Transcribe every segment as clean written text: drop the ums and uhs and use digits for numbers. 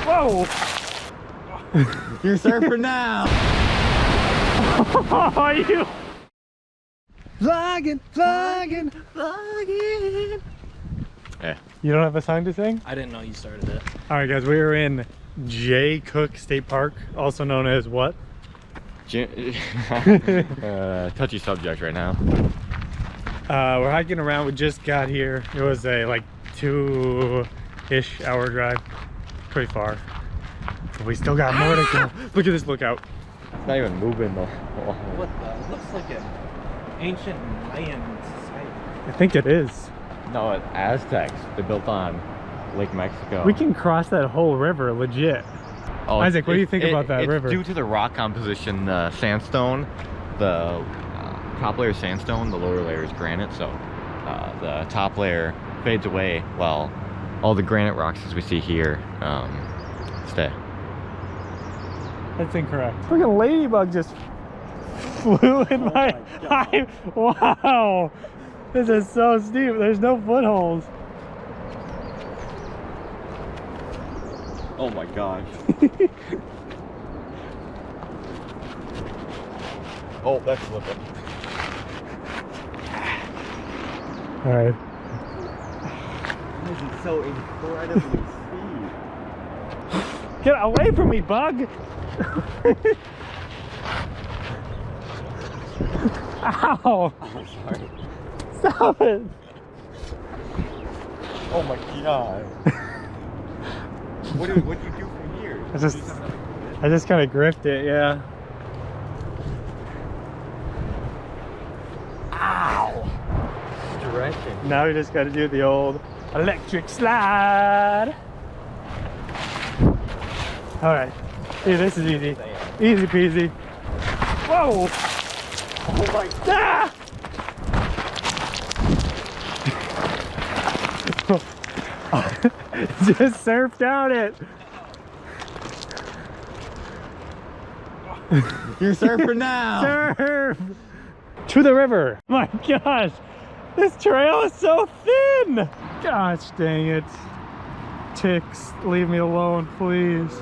Whoa! You're surfing now! Oh, you! Vlogging, vlogging, vlogging! Yeah. You don't have a song to sing? I didn't know you started it. Alright guys, we are in Jay Cooke State Park, also known as what? Touchy subject right now. We're hiking around, we just got here. It was a like 2-ish hour drive. Pretty far. But we still got more to go. Look at this lookout. It's not even moving though. What the? It looks like an ancient Mayan site. I think it is. No, it's Aztecs. They built on Lake Mexico. We can cross that whole river, legit. Oh, Isaac, what do you think about that river? It's due to the rock composition, the sandstone, the top layer is sandstone, the lower layer is granite, so the top layer fades away while all the granite rocks as we see here stay. That's incorrect. Freaking ladybug just flew in my eye. Wow. This is so steep. There's no footholds. Oh my gosh. Oh, that's slipping. All right. This is so incredibly steep. Get away from me, bug. Ow. I'm sorry. Stop it. Oh my god. What do you do from here? I just kind of gripped it, yeah. Ow! Stretching. Now we just got to do the old electric slide. All right. Hey, this is easy. Easy peasy. Whoa! Oh my god! Ah! Just surf down it. You're surfing now! Surf to the river. My gosh, this trail is so thin. Gosh dang it. Ticks, leave me alone, please.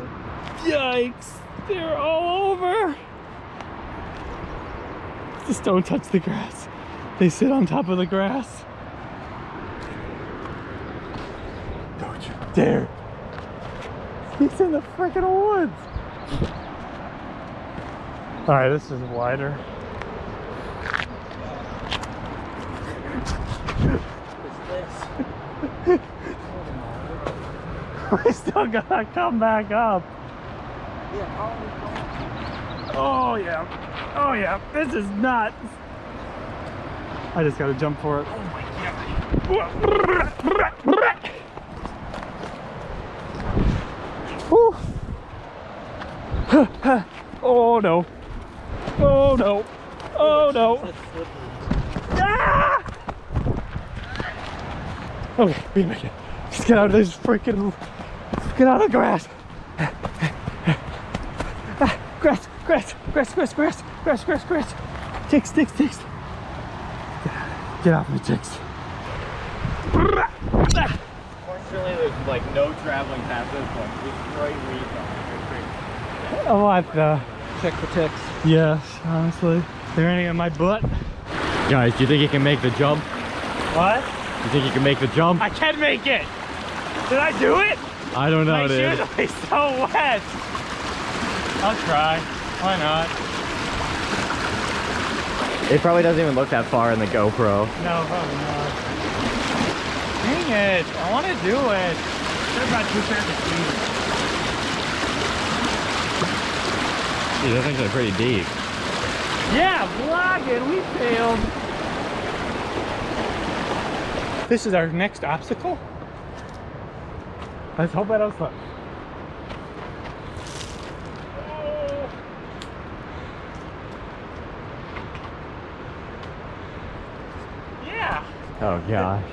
Yikes, they're all over. Just don't touch the grass. They sit on top of the grass. Don't you dare. He's in the freaking woods. All right, this is wider. We still gotta come back up. Oh yeah. Oh yeah. This is nuts. I just gotta jump for it. Oh my god. Woo. Oh no. Oh no. Oh no. Ah! Okay, be back in. Just get out of this freaking. Get out of the grass. Grass, grass, grass, grass, grass, grass, grass, grass. Ticks, ticks, ticks. Get off me, ticks. Fortunately, there's like no traveling past this one. Just straight weeds on it. I want the. Check the ticks. Yes, honestly. They're any in my butt. Guys, do you think you can make the jump? What? You think you can make the jump? I can make it. Did I do it? I don't know, My dude. shoes will be so wet. I'll try. Why not? It probably doesn't even look that far in the GoPro. No, probably not. Dang it. I want to do it. They're about 2 pairs of feet. Dude, those things are pretty deep. Yeah, vlogging. We failed. This is our next obstacle. Let's hope I don't slip. Yeah. Oh gosh.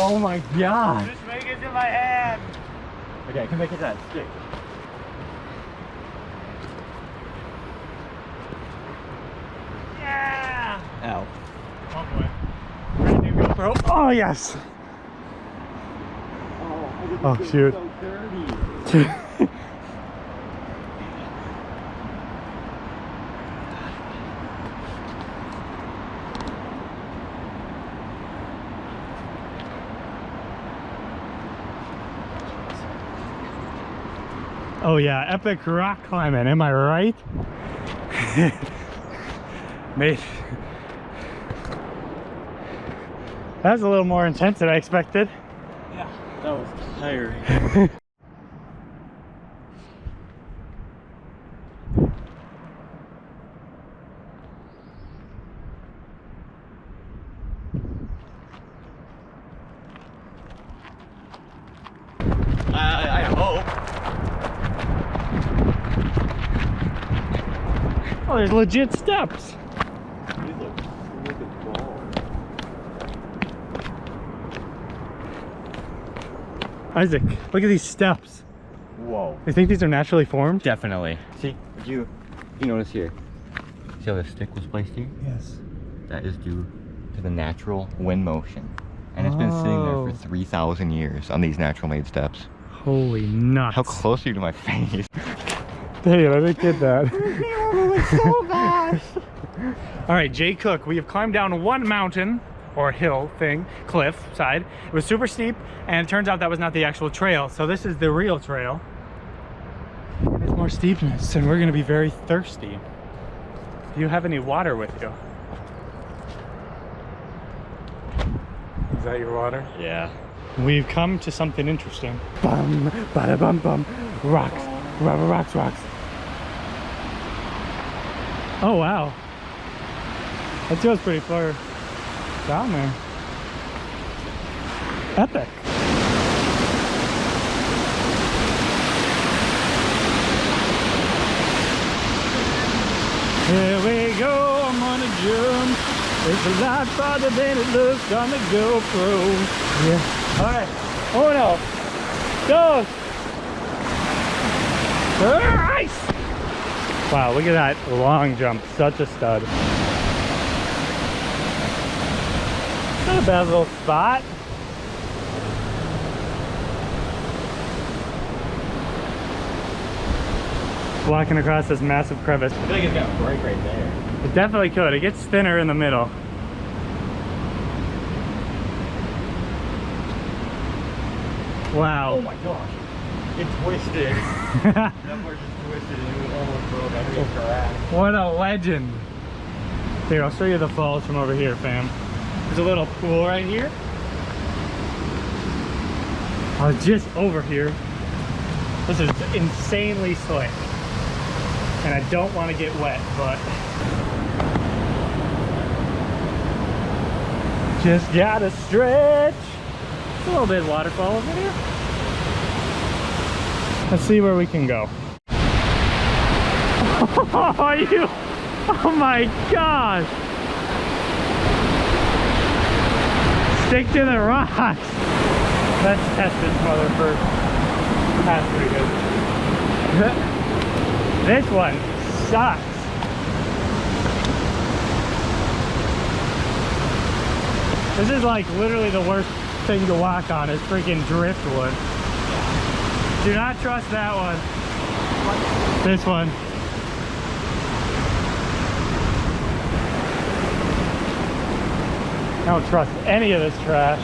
Oh my god. Just make it to my hand. Okay, I can make it that stick. Ow. Oh boy. Brand new GoPro. Oh yes. Oh shoot. So dirty. Oh yeah, epic rock climbing, am I right? Mate. That was a little more intense than I expected. Yeah, that was tiring. I hope. Oh, there's legit steps. These look balls. Isaac, look at these steps. Whoa. You think these are naturally formed? Definitely. See, you notice here? See how the stick was placed here? Yes. That is due to the natural wind motion. And it's been sitting there for 3,000 years on these natural made steps. Holy nuts. How close are you to my face? Dang it, I didn't get that. so fast. All right, Jay Cooke, we have climbed down one mountain or hill thing, cliff side. It was super steep, and it turns out that was not the actual trail. So this is the real trail. And there's more steepness, and we're gonna be very thirsty. Do you have any water with you? Is that your water? Yeah. We've come to something interesting. Bum, bada bum bum. Rocks, rubber rocks, rocks. Oh wow. That goes pretty far down there. Epic. Here we go, I'm gonna jump. It's a lot farther than it looks on the GoPro. Yeah. All right. Uno, dos. Ice. Wow, look at that long jump. Such a stud. Not a bad little spot. Walking across this massive crevice. I feel like it's gonna break right there. It definitely could. It gets thinner in the middle. Wow. Oh my gosh. It twisted. That part just twisted and it almost broke. I think it's cracked. What a legend. Here, I'll show you the falls from over here, fam. There's a little pool right here. I was just over here. This is insanely slick. And I don't want to get wet, but just gotta stretch. It's a little bit waterfall over here. Let's see where we can go. Oh my gosh. Stick to the rocks. Let's test this mother first. That's pretty good. This one sucks. This is like literally the worst thing to walk on is freaking driftwood. Do not trust that one. This one. I don't trust any of this trash.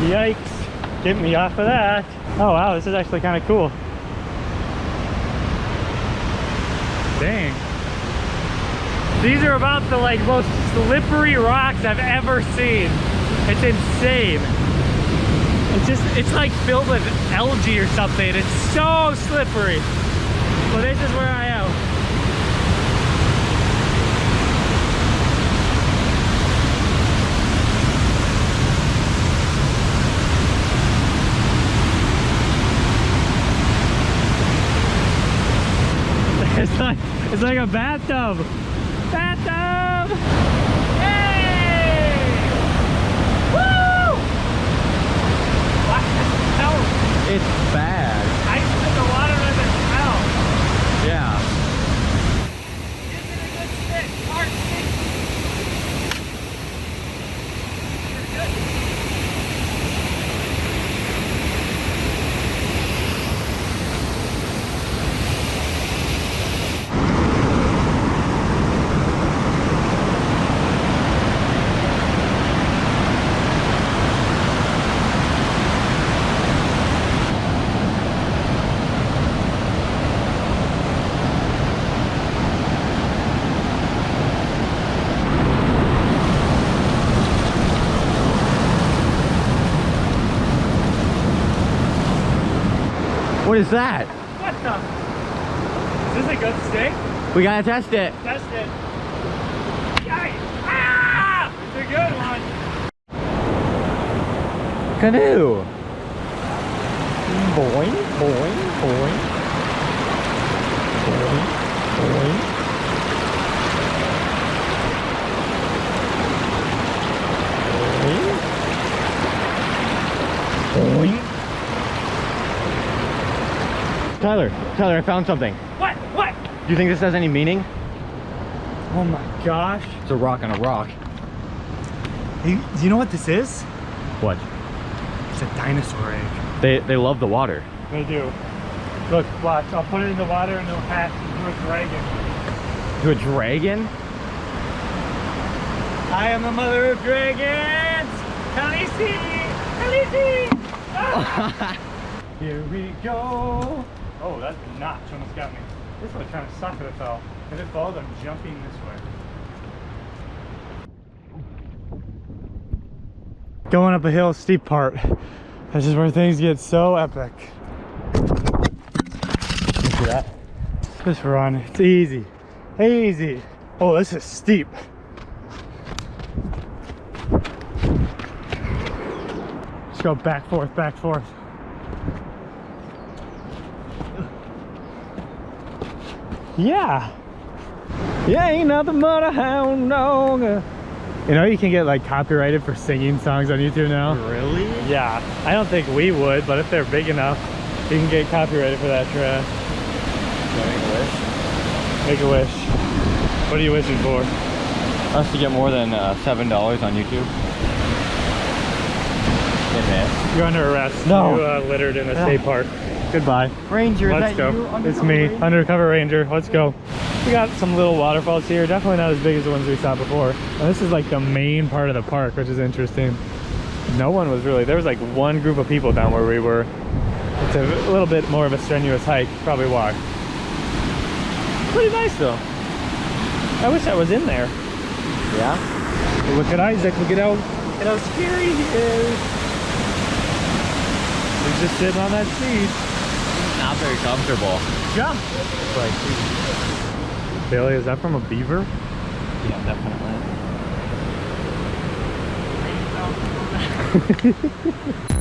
Yikes. Get me off of that. Oh wow, this is actually kind of cool. Dang. These are about the most slippery rocks I've ever seen. It's insane. It's like filled with algae or something. It's so slippery. Well, this is where I am. It's like a bathtub. Bathtub! Hey! Woo! What the hell? It's bad. I think the water doesn't smell. Yeah. Isn't a good stick. Hard stick. What is that? What the? Is this a good steak? We gotta test it. Test it. Yikes. Ah! It's a good one. Canoe. Boing, boing, boing. Boing, boing. Boing. Boing. Tyler, I found something. What? What? Do you think this has any meaning? Oh my gosh. It's a rock on a rock. Hey, do you know what this is? What? It's a dinosaur egg. They love the water. They do. Look, watch. I'll put it in the water and it'll hatch into a dragon. To a dragon? I am the mother of dragons! Khaleesi! Khaleesi! Ah! Here we go! Oh, that notch almost got me. This one kind of sucked if it fell. If it falls, I'm jumping this way. Going up a hill, steep part. This is where things get so epic. See that? Just run. It's easy. Easy. Oh, this is steep. Just go back, forth, back, forth. Yeah. Yeah, ain't nothing but a hound dog. You know, you can get like copyrighted for singing songs on YouTube now. Really? Yeah. I don't think we would, but if they're big enough, you can get copyrighted for that trash. Make a wish. What are you wishing for? Us to get more than $7 on YouTube. You're under arrest. No. You littered in a state park. Goodbye. Ranger, Let's is go. that you? It's me, Ranger? undercover ranger. Let's go. We got some little waterfalls here. Definitely not as big as the ones we saw before. And this is like the main part of the park, which is interesting. No one was really, there was like one group of people down where we were. It's a little bit more of a strenuous hike. Probably why. Pretty nice though. I wish I was in there. Yeah? But look at Isaac. Look at how scary he is. He's just sitting on that seat. Not very comfortable. Jump! Like, Bailey, is that from a beaver? Yeah, definitely.